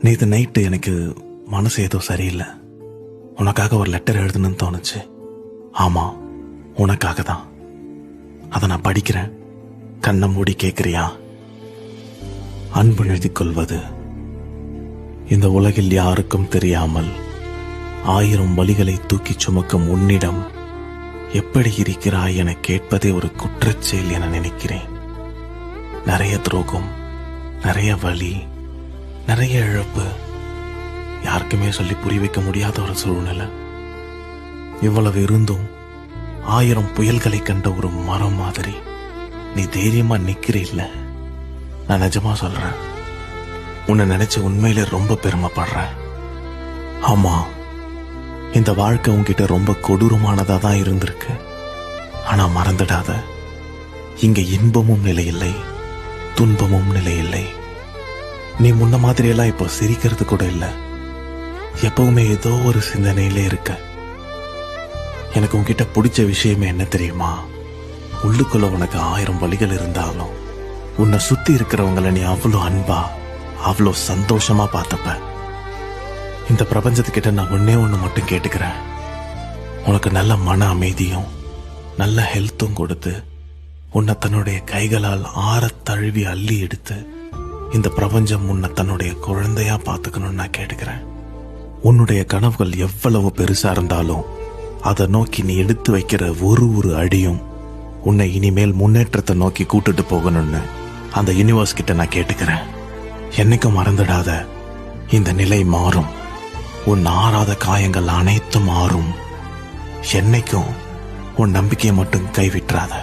நேற்று நைட்டு எனக்கு மனசு ஏதோ சரியில்லை. உனக்காக ஒரு லெட்டர் எழுதணும்னு தோணுச்சு. ஆமா, உனக்காக தான். அதை நான் படிக்கிறேன். கண்ணை மூடி கேட்குறியா? அன்பு எழுதிக் கொள்வது. இந்த உலகில் யாருக்கும் தெரியாமல் 1000 வலிகளை தூக்கி சுமக்கும் உன்னிடம் எப்படி இருக்கிறாய் என கேட்பதே ஒரு குற்றச்செயல் என நினைக்கிறேன். நிறைய துரோகம், நிறைய வலி, நிறைய இழப்பு, யாருக்குமே சொல்லி புரிய வைக்க முடியாத ஒரு சூழ்நிலை. இவ்வளவு இருந்தும் 1000 புயல்களை கண்ட ஒரு மரம் மாதிரி நீ தைரியமா நிக்கிற இல்ல. நான் நிஜமா சொல்றேன், உன்னை நினைச்சு உண்மையிலே ரொம்ப பெருமைப்படுறேன். ஆமா, இந்த வாழ்க்கை உன்கிட்ட ரொம்ப கொடூரமானதா தான் இருந்திருக்கு. ஆனா மறந்துடாத, இங்க இன்பமும் நிலையில்லை, துன்பமும் நிலையில்லை. நீ முன்ன மாதிரியெல்லாம் இப்போ சிரிக்கிறது கூட இல்லை. எப்பவுமே ஏதோ ஒரு சிந்தனையிலே இருக்க. எனக்கு உன்கிட்ட பிடிச்ச விஷயமே என்ன தெரியுமா? உள்ளுக்குள்ள உனக்கு 1000 வலிகள் இருந்தாலும் உன்னை சுத்தி இருக்கிறவங்களை நீ அவ்வளோ அன்பா, அவ்வளோ சந்தோஷமா பார்த்தப்ப. இந்த பிரபஞ்சத்துக்கிட்ட நான் ஒண்ணு மட்டும் கேட்டுக்கிறேன். உனக்கு நல்ல மன அமைதியும் நல்ல ஹெல்த்தும் கொடுத்து உன்னை தன்னுடைய கைகளால் ஆறத் தழுவி அள்ளி எடுத்து இந்த பிரபஞ்சம் உன்னை தன்னுடைய குழந்தையா பார்த்துக்கணும்னு நான் கேட்டுக்கிறேன். உன்னுடைய கனவுகள் எவ்வளவு பெருசா இருந்தாலும் அதை நோக்கி நீ எடுத்து வைக்கிற ஒரு அடியும் உன்னை இனிமேல் முன்னேற்றத்தை நோக்கி கூட்டுட்டு போகணும்னு அந்த யூனிவர்ஸ் கிட்ட நான் கேட்டுக்கிறேன். என்னைக்கும் மறந்துடாத, இந்த நிலை மாறும். உன் ஆறாத காயங்கள் அனைத்தும் மாறும். என்னைக்கும் உன் நம்பிக்கையை மட்டும் கைவிட்டுறாத.